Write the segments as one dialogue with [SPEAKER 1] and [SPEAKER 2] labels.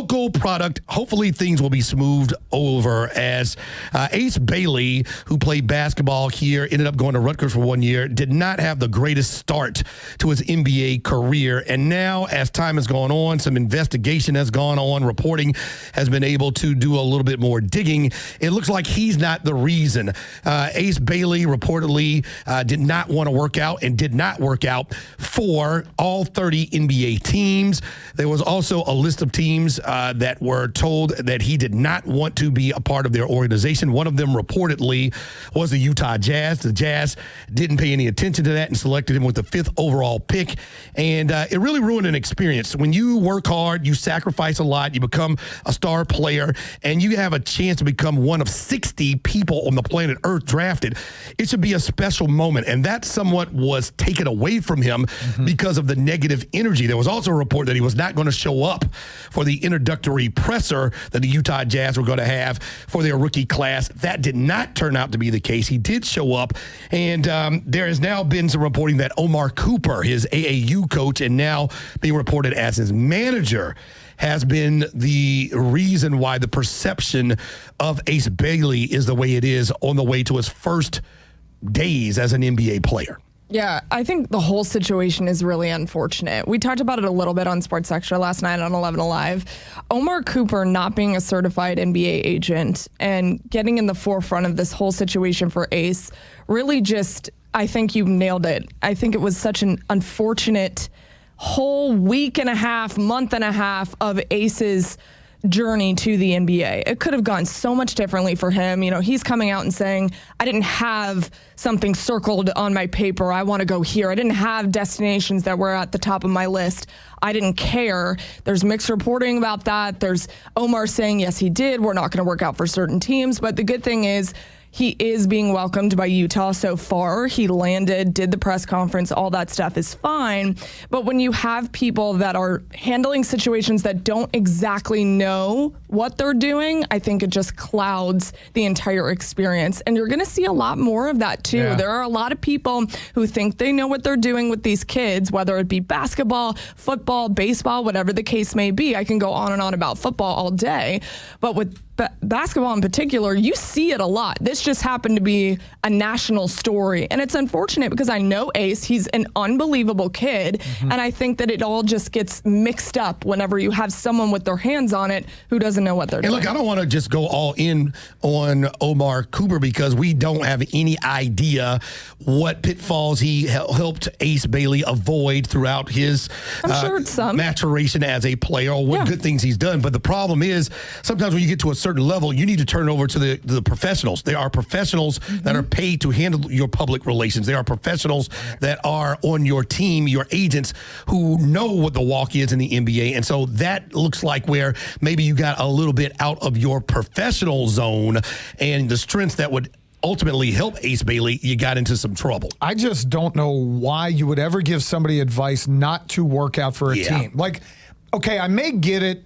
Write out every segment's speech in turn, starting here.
[SPEAKER 1] local product. Hopefully things will be smoothed over as Ace Bailey, who played basketball here, ended up going to Rutgers for 1 year, did not have the greatest start to his NBA career. And now, as time has gone on, some investigation has gone on, reporting has been able to do a little bit more digging. It looks like he's not the reason. Ace Bailey reportedly did not want to work out and did not work out for all 30 NBA teams. There was also a list of teams that were told that he did not want to be a part of their organization. One of them reportedly was the Utah Jazz. The Jazz didn't pay any attention to that and selected him with the 5th overall pick. And it really ruined an experience. When you work hard, you sacrifice a lot, you become a star player, and you have a chance to become one of 60 people on the planet Earth drafted, it should be a special moment. And that somewhat was taken away from him because of the negative energy. There was also a report that he was not going to show up for the introductory presser that the Utah Jazz were going to have for their rookie class. That did not turn out to be the case. He did show up, and there has now been some reporting that Omar Cooper, his AAU coach, and now being reported as his manager, has been the reason why the perception of Ace Bailey is the way it is on the way to his first days as an NBA player.
[SPEAKER 2] Yeah, I think the whole situation is really unfortunate. We talked about it a little bit on Sports Extra last night on 11 Alive. Omar Cooper not being a certified NBA agent and getting in the forefront of this whole situation for Ace really just, I think you nailed it. I think it was such an unfortunate whole week and a half, month and a half of Ace's journey to the NBA. It could have gone so much differently for him. You know, he's coming out and saying, I didn't have something circled on my paper. I want to go here. I didn't have destinations that were at the top of my list. I didn't care. There's mixed reporting about that. There's Omar saying, yes, he did. We're not going to work out for certain teams. But the good thing is, he is being welcomed by Utah so far. He landed, did the press conference, all that stuff is fine. But when you have people that are handling situations that don't exactly know what they're doing, I think it just clouds the entire experience. And you're going to see a lot more of that, too. Yeah. There are a lot of people who think they know what they're doing with these kids, whether it be basketball, football, baseball, whatever the case may be. I can go on and on about football all day. But with basketball in particular, you see it a lot. This just happened to be a national story. And it's unfortunate because I know Ace, he's an unbelievable kid. And I think that it all just gets mixed up whenever you have someone with their hands on it who doesn't know what they're doing.
[SPEAKER 1] Look, I don't want to just go all in on Omar Cooper because we don't have any idea what pitfalls he helped Ace Bailey avoid throughout his maturation as a player, or what good things he's done. But the problem is, sometimes when you get to a certain level, you need to turn over to the professionals. There are professionals that are paid to handle your public relations. There are professionals that are on your team, your agents, who know what the walk is in the NBA. And so that looks like where maybe you got a little bit out of your professional zone, and the strengths that would ultimately help Ace Bailey, you got into some trouble.
[SPEAKER 3] I just don't know why you would ever give somebody advice not to work out for a team. Like, okay, I may get it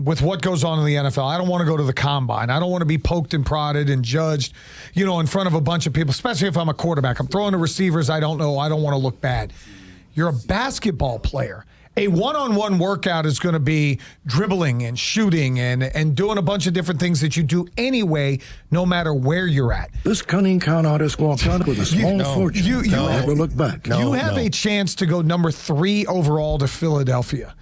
[SPEAKER 3] with what goes on in the NFL. I don't want to go to the combine. I don't want to be poked and prodded and judged, you know, in front of a bunch of people, especially if I'm a quarterback. I'm throwing to receivers I don't know. I don't want to look bad. You're a basketball player. A one-on-one workout is going to be dribbling and shooting and doing a bunch of different things that you do anyway, no matter where you're at.
[SPEAKER 4] This cunning con artist walked out with a small fortune. You never look back.
[SPEAKER 3] You have a chance to go number 3 overall to Philadelphia.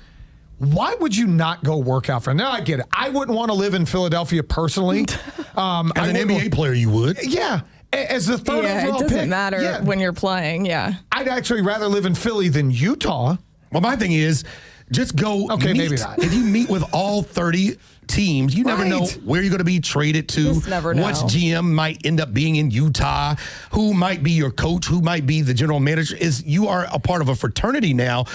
[SPEAKER 3] Why would you not go work out for him? Now, I get it. I wouldn't want to live in Philadelphia personally.
[SPEAKER 1] As an NBA player, you would.
[SPEAKER 3] Yeah. As the third overall
[SPEAKER 2] pick. It doesn't
[SPEAKER 3] pick,
[SPEAKER 2] matter when you're playing,
[SPEAKER 3] I'd actually rather live in Philly than Utah.
[SPEAKER 1] Well, my thing is, just go
[SPEAKER 3] maybe not.
[SPEAKER 1] If you meet with all 30 teams, you never know where you're going to be traded to.
[SPEAKER 2] Just never know.
[SPEAKER 1] What GM might end up being in Utah, who might be your coach, who might be the general manager. You are a part of a fraternity now.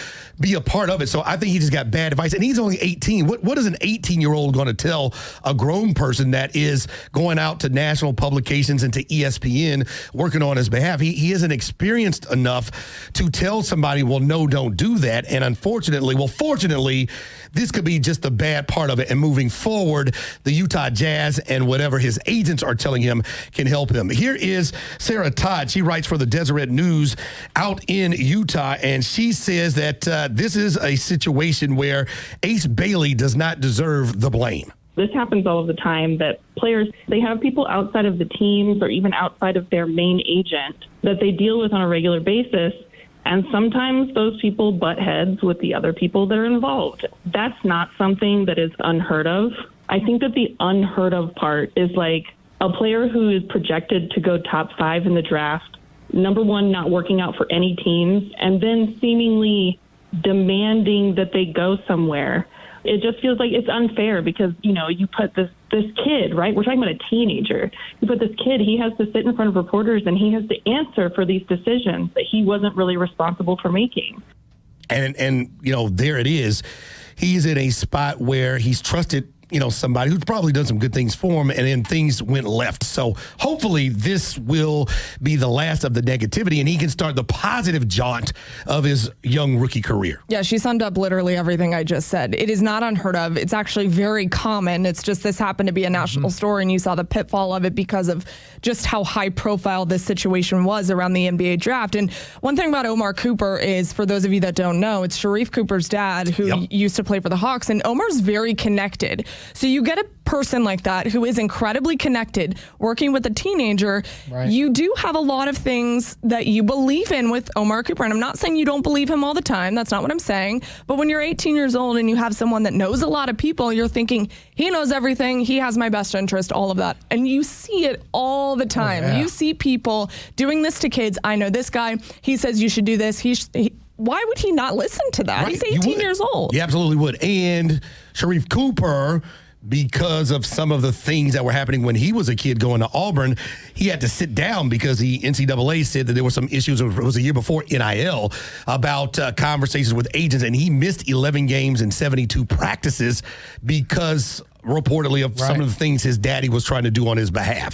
[SPEAKER 1] Be a part of it. So I think he just got bad advice. And he's only 18. What is an 18-year-old going to tell a grown person that is going out to national publications and to ESPN working on his behalf? He isn't experienced enough to tell somebody, well, no, don't do that. And fortunately, this could be just the bad part of it. And moving forward, the Utah Jazz and whatever his agents are telling him can help him. Here is Sarah Todd. She writes for the Deseret News out in Utah, and she says that this is a situation where Ace Bailey does not deserve the blame.
[SPEAKER 5] This happens all of the time, that players, they have people outside of the teams or even outside of their main agent that they deal with on a regular basis. And sometimes those people butt heads with the other people that are involved. That's not something that is unheard of. I think that the unheard of part is like a player who is projected to go top 5 in the draft, number one, not working out for any teams, and then seemingly demanding that they go somewhere. It just feels like it's unfair because, you know, you put this kid, right? We're talking about a teenager. You put this kid, he has to sit in front of reporters and he has to answer for these decisions that he wasn't really responsible for making.
[SPEAKER 1] And you know, there it is. He's in a spot where he's trusted, you know, somebody who's probably done some good things for him, and then things went left. So hopefully this will be the last of the negativity and he can start the positive jaunt of his young rookie career.
[SPEAKER 2] Yeah, she summed up literally everything I just said. It is not unheard of. It's actually very common. It's just this happened to be a national story, and you saw the pitfall of it because of just how high profile this situation was around the NBA draft. And one thing about Omar Cooper is, for those of you that don't know, it's Sharif Cooper's dad who used to play for the Hawks, and Omar's very connected. So you get a person like that who is incredibly connected working with a teenager. Right. You do have a lot of things that you believe in with Omar Cooper. And I'm not saying you don't believe him all the time. That's not what I'm saying. But when you're 18 years old and you have someone that knows a lot of people, you're thinking, he knows everything. He has my best interest, all of that. And you see it all the time. Oh, yeah. You see people doing this to kids. I know this guy. He says you should do this. Why would he not listen to that?
[SPEAKER 1] Right.
[SPEAKER 2] He's 18 years old.
[SPEAKER 1] He absolutely would. And Sharif Cooper, because of some of the things that were happening when he was a kid going to Auburn, he had to sit down because the NCAA said that there were some issues. It was a year before NIL about conversations with agents, and he missed 11 games and 72 practices because reportedly of some of the things his daddy was trying to do on his behalf.